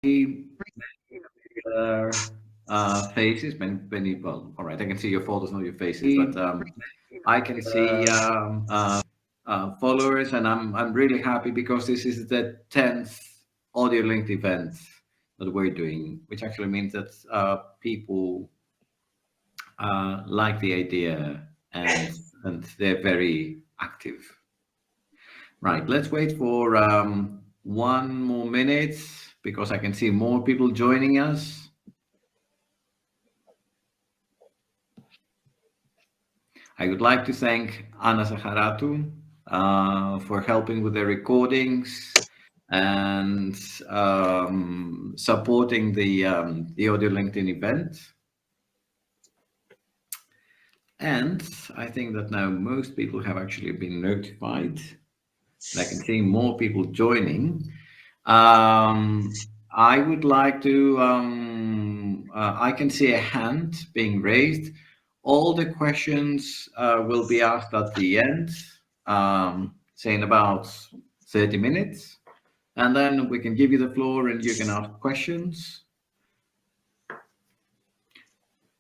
Faces, many, well, all right, I can see your photos, not your faces, but I can see followers, and I'm really happy because this is the 10th audio linked event that we're doing, which actually means that people like the idea and they're very active. Right, let's wait for 1 more minute because I can see more people joining us. I would like to thank Anna Zaharatu for helping with the recordings and supporting the audio LinkedIn event. And I think that now most people have actually been notified. I can see more people joining. I would like to, I can see a hand being raised. All the questions will be asked at the end, say in about 30 minutes. And then we can give you the floor and you can ask questions.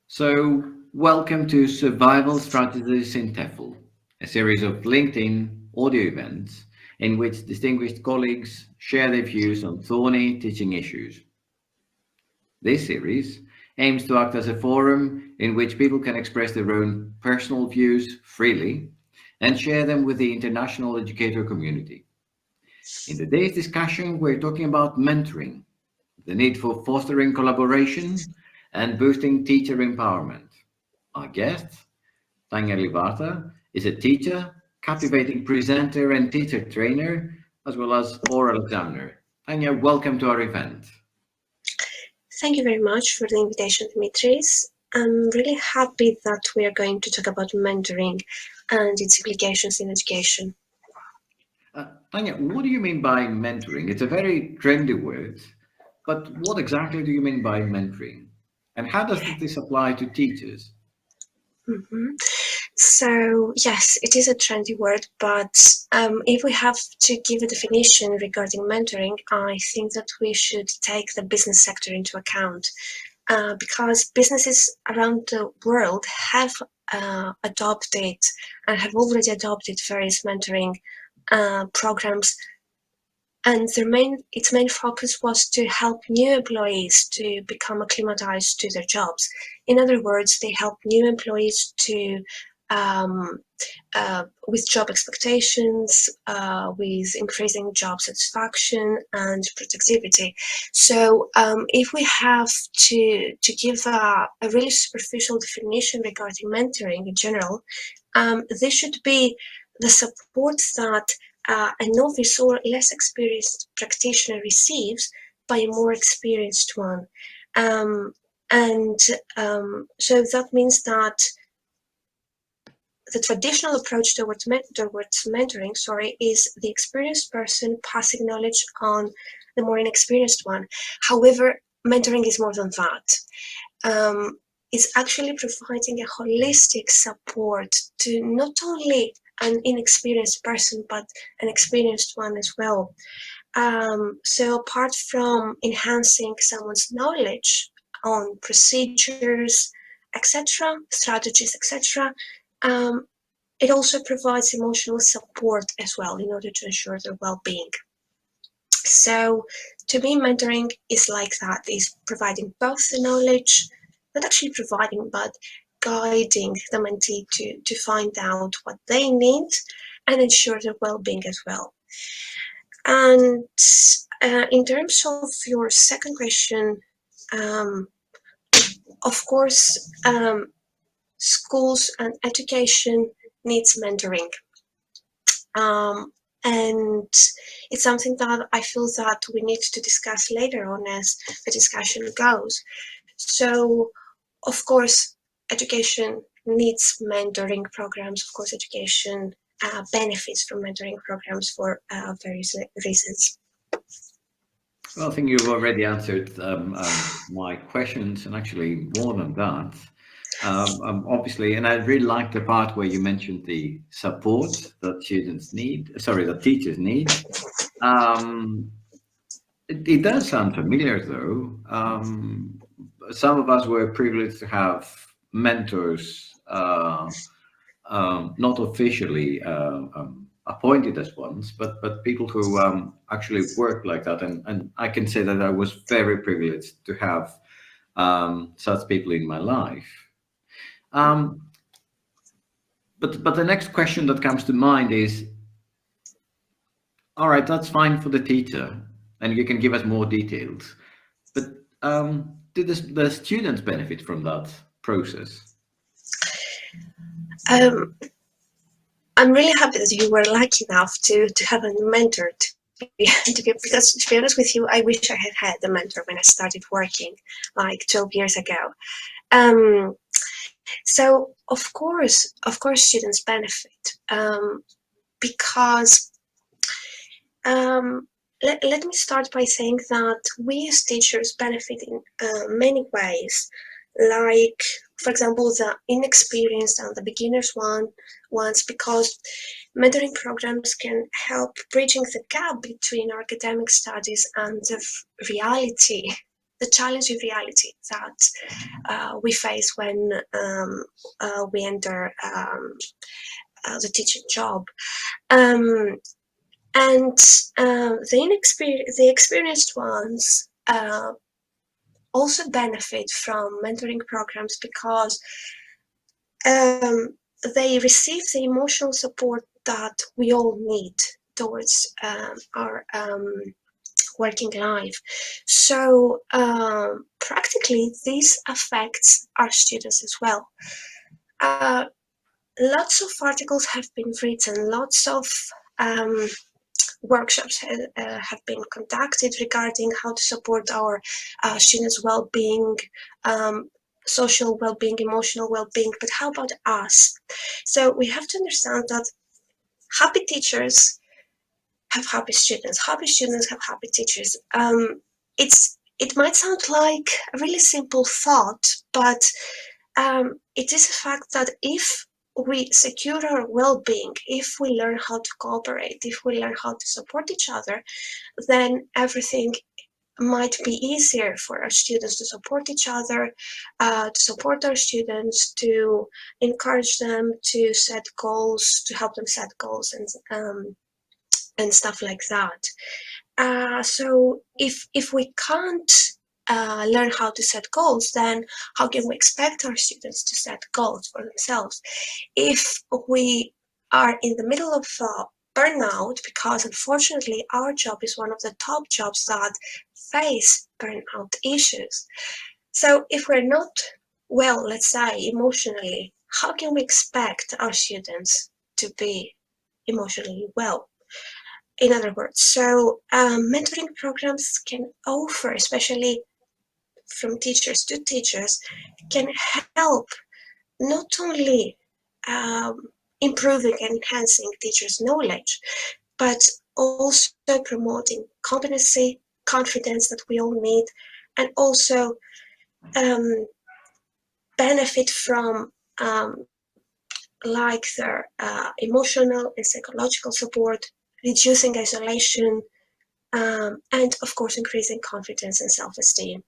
So welcome to Survival Strategies in TEFL, a series of LinkedIn audio events in which distinguished colleagues share their views on thorny teaching issues. This series aims to act as a forum in which people can express their own personal views freely and share them with the international educator community. In today's discussion, we're talking about mentoring, the need for fostering collaboration and boosting teacher empowerment. Our guest, Tanya Livarda, is a teacher, captivating presenter and teacher trainer, as well as oral examiner. Tanya, welcome to our event. Thank you very much for the invitation, Dimitris. I'm really happy that we are going to talk about mentoring and its implications in education. Tanya, what do you mean by mentoring? It's a very trendy word, but what exactly do you mean by mentoring? And how does this apply to teachers? Mhm. So, yes, it is a trendy word, but if we have to give a definition regarding mentoring, I think that we should take the business sector into account because businesses around the world have adopted and have already adopted various mentoring programs, and its main focus was to help new employees to become acclimatized to their jobs. In other words, they help new employees to um, with job expectations, with increasing job satisfaction and productivity. So, if we have to give a really superficial definition regarding mentoring in general, this should be the support that a novice or less experienced practitioner receives by a more experienced one. Um, and so that means that the traditional approach towards mentoring, is the experienced person passing knowledge on the more inexperienced one. However, mentoring is more than that. It's actually providing a holistic support to not only an inexperienced person, but an experienced one as well. So apart from enhancing someone's knowledge on procedures, etc., strategies, etc., um, it also provides emotional support as well in order to ensure their well-being. So to me, mentoring is like that, is providing both the knowledge, not actually providing, but guiding the mentee to find out what they need and ensure their well-being as well. And in terms of your second question, um, of course, schools and education needs mentoring. And it's something that I feel that we need to discuss later on as the discussion goes. So, of course, education needs mentoring programs. Of course, education benefits from mentoring programs for various reasons. Well, I think you've already answered my questions, and actually more than that. Obviously, and I really like the part where you mentioned the support that students need, sorry, that teachers need. Um, It does sound familiar, though. Some of us were privileged to have mentors, not officially appointed as ones, but people who actually work like that. And I can say that I was very privileged to have such people in my life. Um, but the next question that comes to mind is, all right, that's fine for the teacher, and you can give us more details. But do the students benefit from that process? Um, I'm really happy that you were lucky enough to have a mentor because to be honest with you, I wish I had a mentor when I started working like 12 years ago. Um, so of course, students benefit because let me start by saying that we as teachers benefit in many ways, like, for example, the inexperienced and the beginners ones, because mentoring programs can help bridging the gap between academic studies and the reality, the challenging reality that we face when we enter the teaching job. Um, and the experienced ones also benefit from mentoring programs because um, they receive the emotional support that we all need towards our working life. So practically, this affects our students as well. Uh, Lots of articles have been written, lots of um, workshops have been conducted regarding how to support our students' well-being, um, social well-being, emotional well-being. But how about us? So we have to understand that happy teachers have happy students. Happy students have happy teachers. It might sound like a really simple thought, but it is a fact that if we secure our well-being, if we learn how to cooperate, if we learn how to support each other, then everything might be easier for our students to support each other, to support our students, to encourage them to set goals, to help them set goals, and stuff like that. So if we can't learn how to set goals, then how can we expect our students to set goals for themselves? If we are in the middle of burnout, because unfortunately our job is one of the top jobs that face burnout issues. So if we're not well, let's say emotionally, how can we expect our students to be emotionally well? In other words, so mentoring programs can offer, especially from teachers to teachers, can help not only um, improving and enhancing teachers' knowledge, but also promoting competency, confidence that we all need, and also um, benefit from like their emotional and psychological support, reducing isolation, and of course increasing confidence and self-esteem.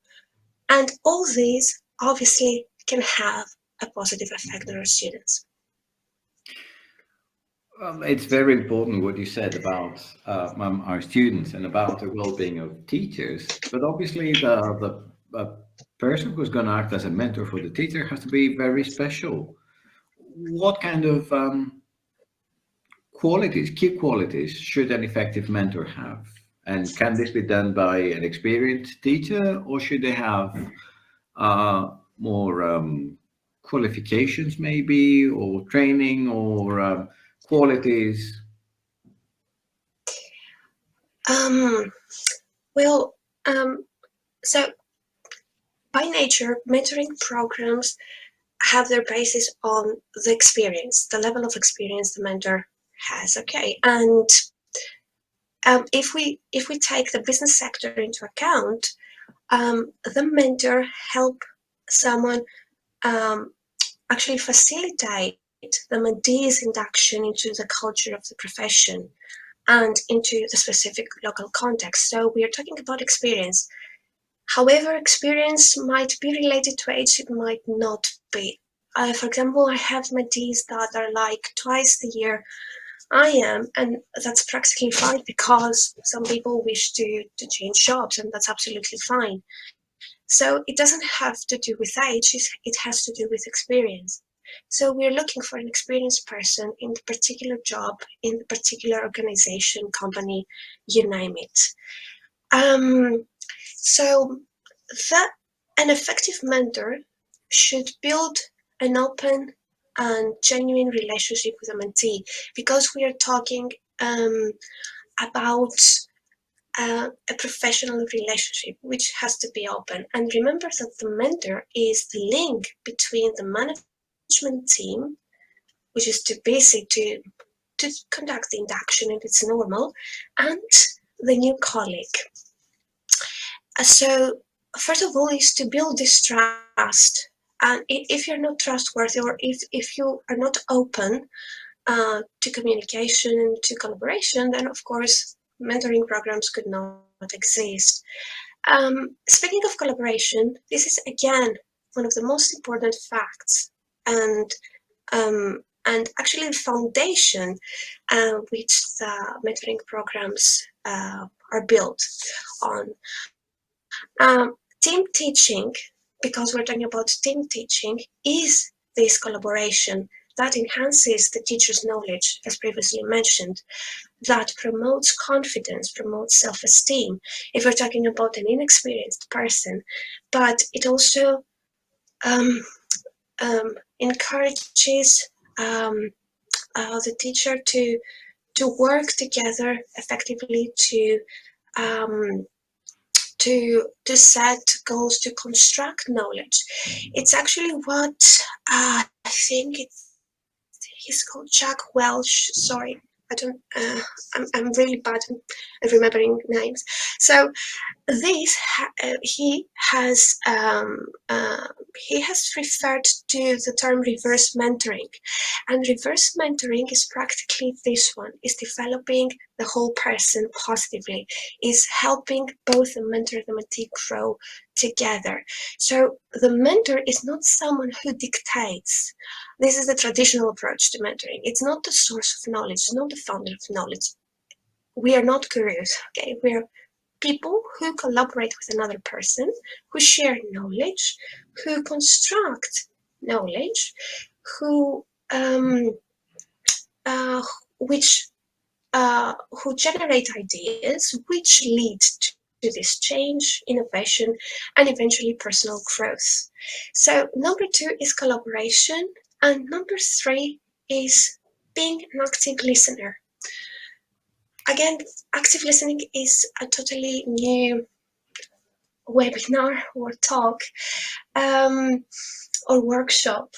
And all these obviously can have a positive effect on our students. It's very important what you said about our students and about the well-being of teachers. But obviously, the person who's going to act as a mentor for the teacher has to be very special. What kind of qualities, key qualities, should an effective mentor have? And can this be done by an experienced teacher, or should they have more qualifications, maybe, or training, or qualities? Um, well, so by nature, mentoring programs have their basis on the experience, the level of experience the mentor has. Okay, and if we take the business sector into account, the mentor help someone um, actually facilitate the mentee's induction into the culture of the profession. and into the specific local context. So we are talking about experience. However, experience might be related to age, it might not be. For example, I have mentees that are like twice the year I am, and that's practically fine because some people wish to change jobs, and that's absolutely fine. So it doesn't have to do with age, it has to do with experience. So we're looking for an experienced person in the particular job, in the particular organization, company, you name it. Um, so that an effective mentor should build an open and genuine relationship with a mentee because we are talking about a professional relationship which has to be open. And remember that the mentor is the link between the management team, which is too busy to conduct the induction and it's normal, and the new colleague. So first of all is to build this trust. And if you're not trustworthy or if you are not open to communication, to collaboration, then of course mentoring programs could not exist. Speaking of collaboration, this is again one of the most important facts and actually the foundation which the mentoring programs are built on. Team teaching, because we're talking about team teaching, is this collaboration that enhances the teacher's knowledge, as previously mentioned, that promotes confidence, promotes self esteem, if we're talking about an inexperienced person, but it also um, encourages the teacher to work together effectively um, to set goals, to construct knowledge. It's actually what I think he's called Jack Welch. Sorry, I don't. I'm really bad at remembering names. So this he has referred to the term reverse mentoring, and reverse mentoring is practically this one: is developing the whole person positively, is helping both the mentor and the mentee grow together. So the mentor is not someone who dictates. This is the traditional approach to mentoring. It's not the source of knowledge, it's not the founder of knowledge. We are not gurus, okay? We're people who collaborate with another person, who share knowledge, who construct knowledge, who uh, which who generate ideas which lead to this change, innovation, and eventually personal growth. So number two is collaboration, and number three is being an active listener. Again, active listening is a totally new webinar or talk or workshop.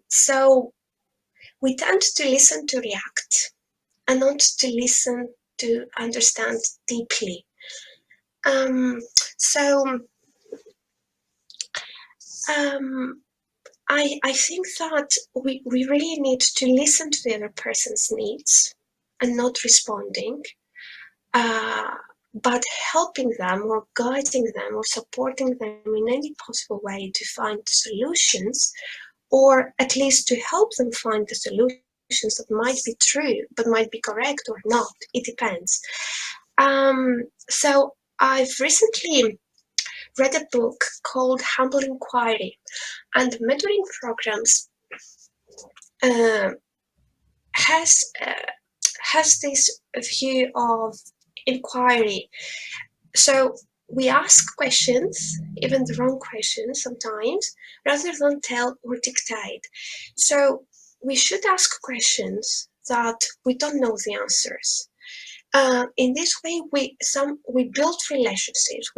So we tend to listen to react and not to listen to understand deeply. Um, so um, I think that we really need to listen to the other person's needs and not responding, uh, but helping them or guiding them or supporting them in any possible way to find solutions, or at least to help them find the solutions that might be true but might be correct or not. It depends. So I've recently read a book called Humble Inquiry, and mentoring programs uh, has uh, has this view of inquiry. So we ask questions, even the wrong questions sometimes, rather than tell or dictate. So we should ask questions that we don't know the answers. In this way, we build relationships.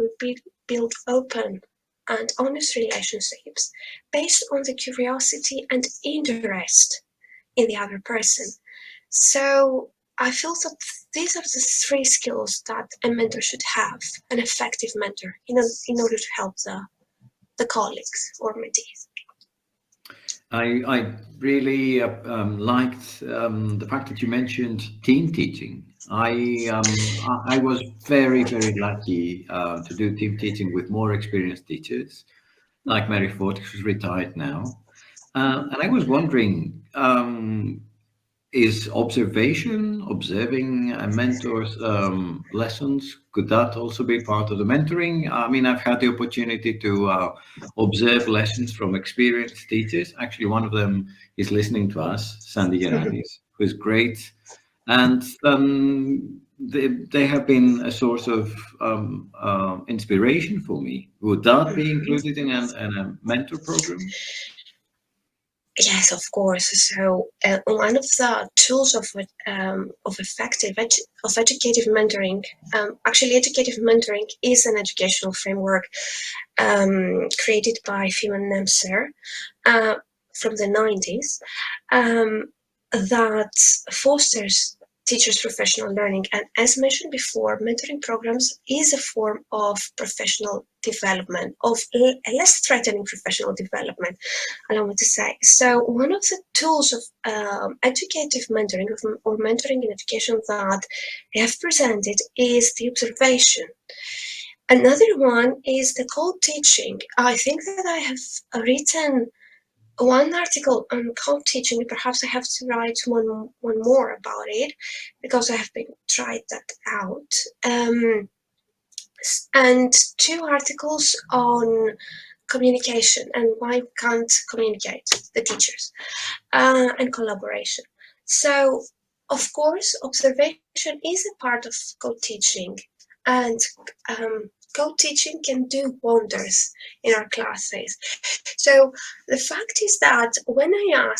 Build open and honest relationships based on the curiosity and interest in the other person. So I feel that these are the three skills that a mentor should have, an effective mentor, in order to help the colleagues or mentees. I really liked the fact that you mentioned team teaching. I was very lucky to do team teaching with more experienced teachers, like Mary Ford, who's retired now. And I was wondering, is observation, observing a mentor's lessons, could that also be part of the mentoring? I mean, I've had the opportunity to observe lessons from experienced teachers. Actually, one of them is listening to us, Sandy Gerardis, who is great. And they have been a source of inspiration for me. Would that be included in a mentor program? Yes, of course. So, one of the tools of effective of educative mentoring, actually, educative mentoring is an educational framework created by Fiona Nemser uh, from the 90s, that fosters teachers' professional learning. And as mentioned before, mentoring programs is a form of professional development, of less threatening professional development, allow me to say. So, one of the tools of educative mentoring or mentoring in education that I have presented is the observation. Another one is the co-teaching. I think that I have written one article on co-teaching. Perhaps I have to write one more about it because I have been tried that out. And two articles on communication and why we can't communicate, the teachers, and collaboration. So, of course, observation is a part of co-teaching, and co-teaching can do wonders in our classes. So the fact is that when I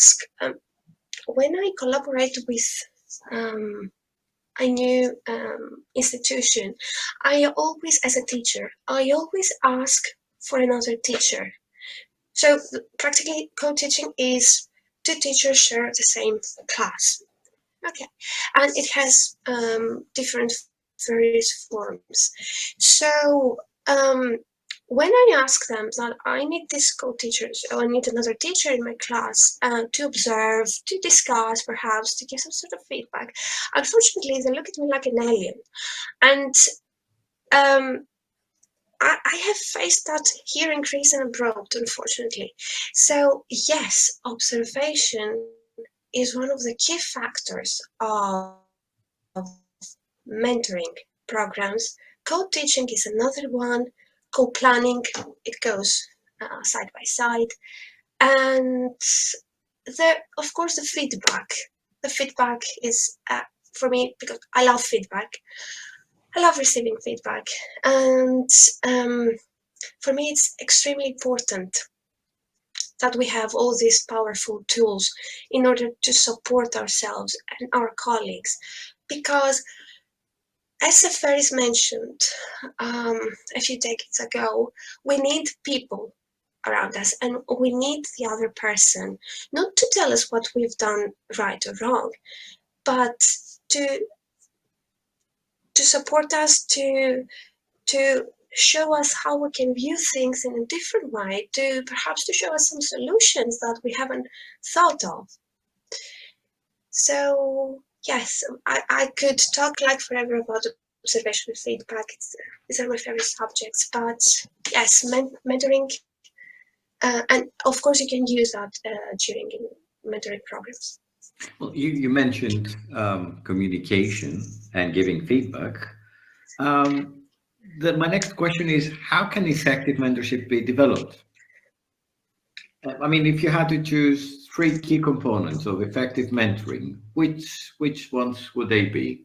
collaborate with um, a new institution, I always, as a teacher, I always ask for another teacher. So practically, co-teaching is two teachers share the same class. Okay, and it has different various forms. So when I ask them that I need this co-teacher, or I need another teacher in my class to observe, to discuss, perhaps to give some sort of feedback, unfortunately they look at me like an alien, and um, I have faced that here in Greece and abroad, unfortunately. So yes, observation is one of the key factors of mentoring programs. Co-teaching is another one. Co-planning, it goes side by side. And of course, the feedback is for me, because I love feedback. I love receiving feedback, and um, for me, it's extremely important that we have all these powerful tools in order to support ourselves and our colleagues. Because, as Ferris mentioned um, a few decades ago, we need people around us, and we need the other person not to tell us what we've done right or wrong, but to support us, to show us how we can view things in a different way, to perhaps to show us some solutions that we haven't thought of. So yes, I could talk like forever about observation and feedback. These are my favorite subjects. But yes, mentoring, and of course you can use that during mentoring programs. Well, you mentioned communication and giving feedback. Um, my next question is, how can effective mentorship be developed? I mean, if you had to choose three key components of effective mentoring, which ones would they be?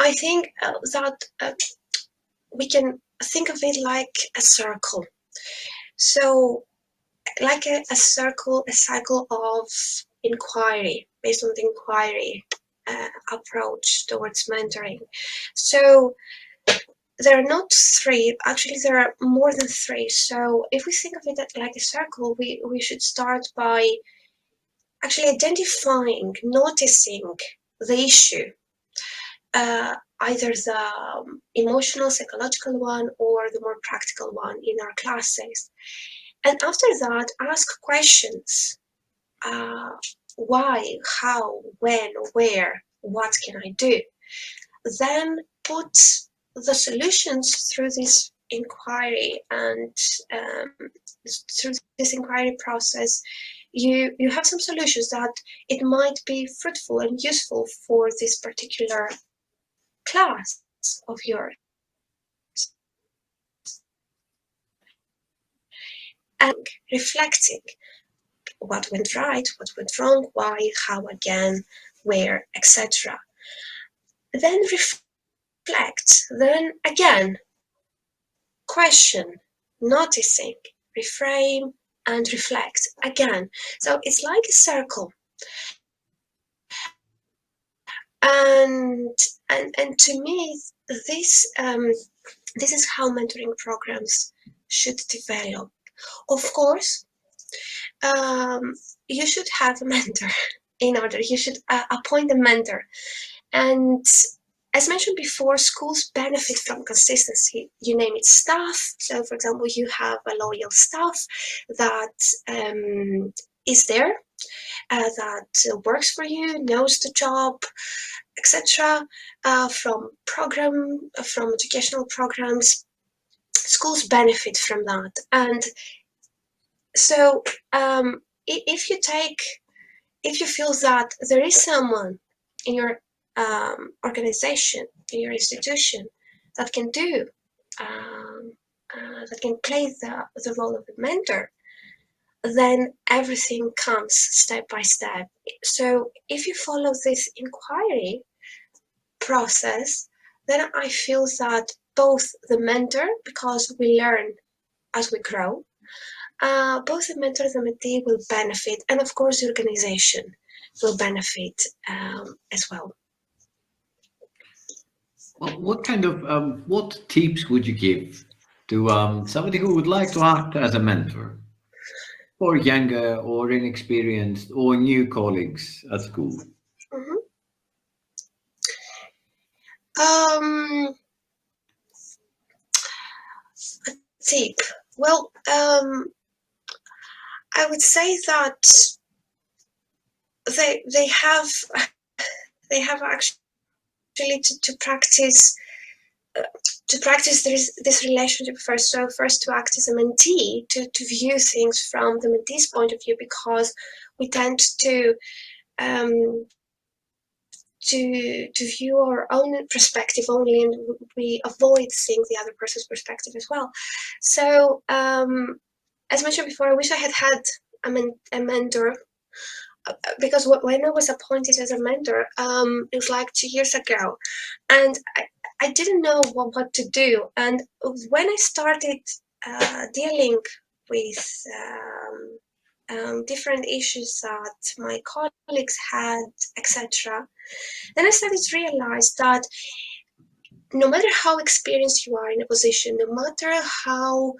I think that we can think of it like a circle. So, like a circle, a cycle of inquiry based on the inquiry approach towards mentoring. So, there are not three, actually, there are more than three. So, if we think of it like a circle, we should start by actually identifying, noticing the issue, either the emotional, psychological one or the more practical one in our classes. And after that, ask questions. Uh, why, how, when, where, what can I do? Then put the solutions through this inquiry, and through this inquiry process, you have some solutions that it might be fruitful and useful for this particular class of yours. And reflecting what went right, what went wrong, why, how again, where, etc. Then reflect. Then again, question, noticing, reframe, and reflect again. So it's like a circle. And to me, this this is how mentoring programs should develop. Of course, um, you should have a mentor in order. You should appoint a mentor. And as mentioned before, schools benefit from consistency. You name it, staff. So, for example, you have a loyal staff that is there, that works for you, knows the job, etc. From educational programs, schools benefit from that. And so, if you feel that there is someone in your organization, in your institution, that can do, um, that can play the role of a mentor, then everything comes step by step. So if you follow this inquiry process, then I feel that both the mentor, because we learn as we grow, both the mentor and the mentee will benefit, and of course the organization will benefit as well. Well, what kind of what tips would you give to somebody who would like to act as a mentor for younger or inexperienced or new colleagues at school? Mhm. Um, a tip. Well, I would say that they have they have actually to practice this relationship first. So first to act as a mentee, to view things from the mentee's point of view, because we tend um, to view our own perspective only, and we avoid seeing the other person's perspective as well. So as mentioned before, I wish I had had a mentor, because when I was appointed as a mentor, it was like 2 years ago, and I didn't know what to do. And when I started dealing with different issues that my colleagues had, etc., then I started to realize that no matter how experienced you are in a position, no matter how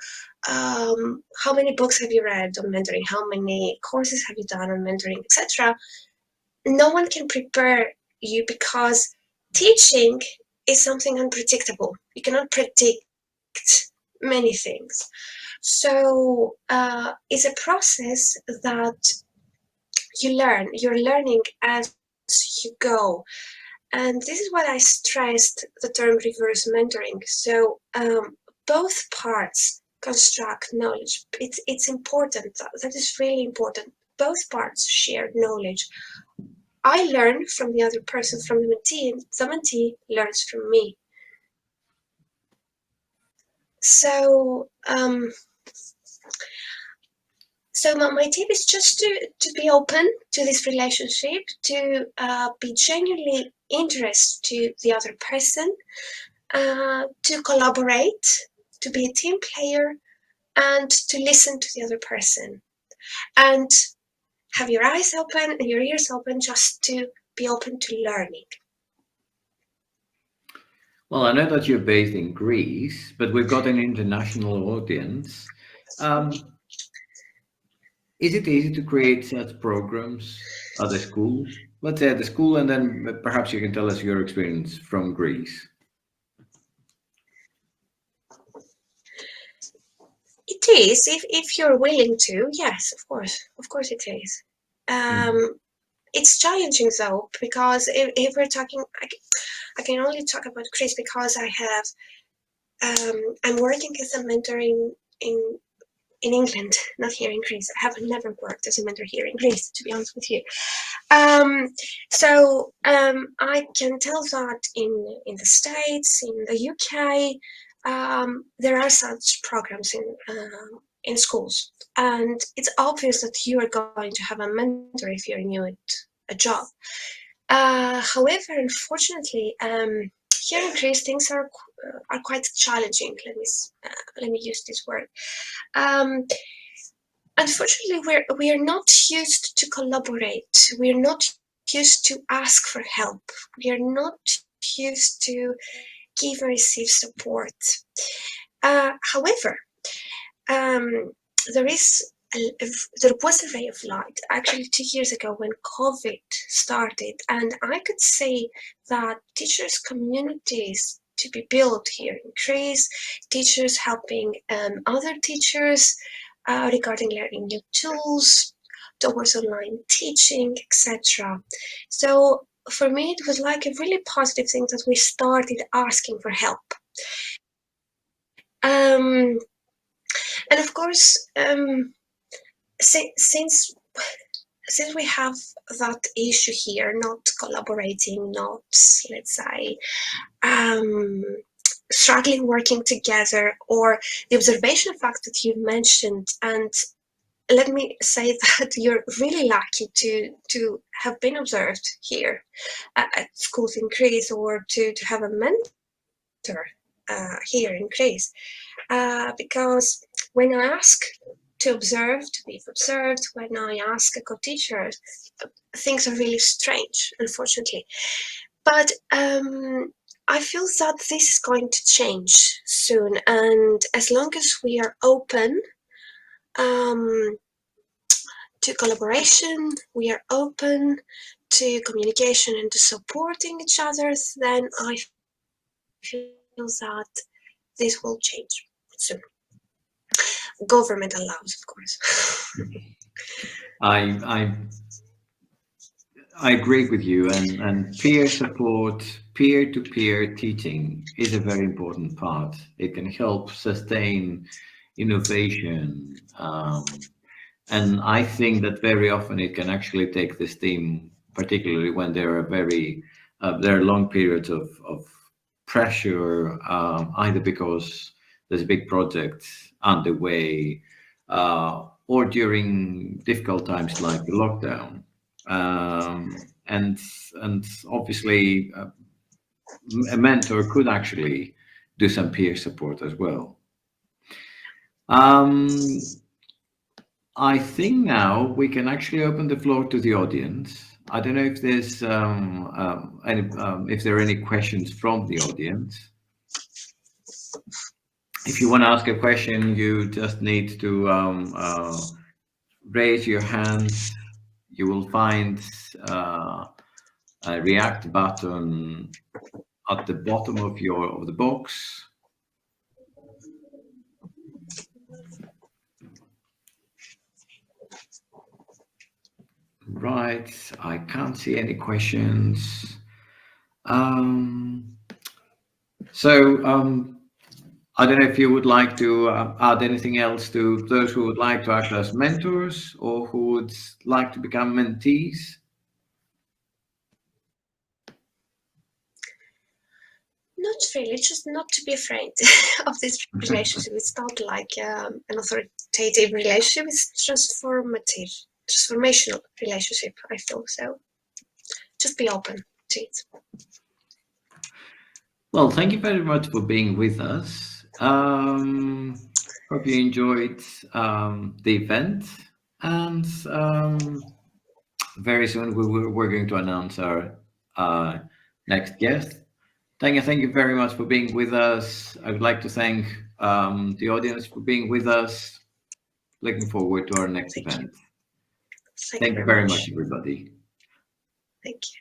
many books have you read on mentoring, how many courses have you done on mentoring, etc., no one can prepare you, because teaching is something unpredictable. You cannot predict many things. So it's a process that you learn. You're learning as you go. And this is what I stressed the term reverse mentoring. So both parts construct knowledge. It's important. That is really important. Both parts share knowledge. I learn from the other person, from the mentee, and the mentee learns from me. So, my tip is just to be open to this relationship, to be genuinely interested to the other person, to collaborate, to be a team player, and to listen to the other person. And have your eyes open and your ears open, just to be open to learning. Well, I know that you're based in Greece, but we've got an international audience. Um, is it easy to create such programs at the school? Let's say at the school, and then perhaps you can tell us your experience from Greece. It is, if you're willing to, yes, of course it is. Mm. It's challenging though, because if we're talking, I can only talk about Chris because I'm working as a mentor in in England, not here in Greece. I have never worked as a mentor here in Greece, to be honest with you. Um, I can tell that in the States, in the UK, there are such programs in schools, and it's obvious that you are going to have a mentor if you're new at a job. However, unfortunately, here in Greece things are quite challenging. Let me use this word. Um, Unfortunately, we are not used to collaborate. We are not used to ask for help. We are not used to give and receive support. However, um, there is there was a ray of light actually 2 years ago when COVID started, and I could say that teachers' communities to be built here in Greece, teachers helping other teachers regarding learning new tools, towards online teaching, etc. So for me, it was like a really positive thing that we started asking for help. Um, and of course, since since we have that issue here, not collaborating, not let's say um, struggling working together, or the observation fact that you mentioned, and let me say that you're really lucky to have been observed here at schools in Greece, or to have a mentor here in Greece, because when I ask to observe, to be observed, when I ask a co-teacher, things are really strange, unfortunately. But I feel that this is going to change soon, and as long as we are open um, to collaboration, we are open to communication and to supporting each other, then I feel that this will change soon. Government allows, of course. I I I agree with you, and peer support, peer-to-peer teaching is a very important part. It can help sustain innovation, and I think that very often it can actually take the steam, particularly when there are long periods of pressure, either because there's a big project underway, or during difficult times like the lockdown. And obviously, a mentor could actually do some peer support as well. Um, I think now we can actually open the floor to the audience. I don't know if there's if there are any questions from the audience. If you want to ask a question, you just need to raise your hand. You will find a react button at the bottom of the box. Right, I can't see any questions. Um, so I don't know if you would like to add anything else to those who would like to act as mentors or who would like to become mentees. Not really, just not to be afraid of this relationship. It's not like an authoritative relationship, it's transformational relationship, I feel. So just be open to it. Well, thank you very much for being with us. Hope you enjoyed the event, and very soon we're going to announce our uh, next guest. Tanya, thank you very much for being with us. I would like to thank the audience for being with us. Looking forward to our next Thank you. event. Thank you Thank you very very much, much. everybody. Thank you.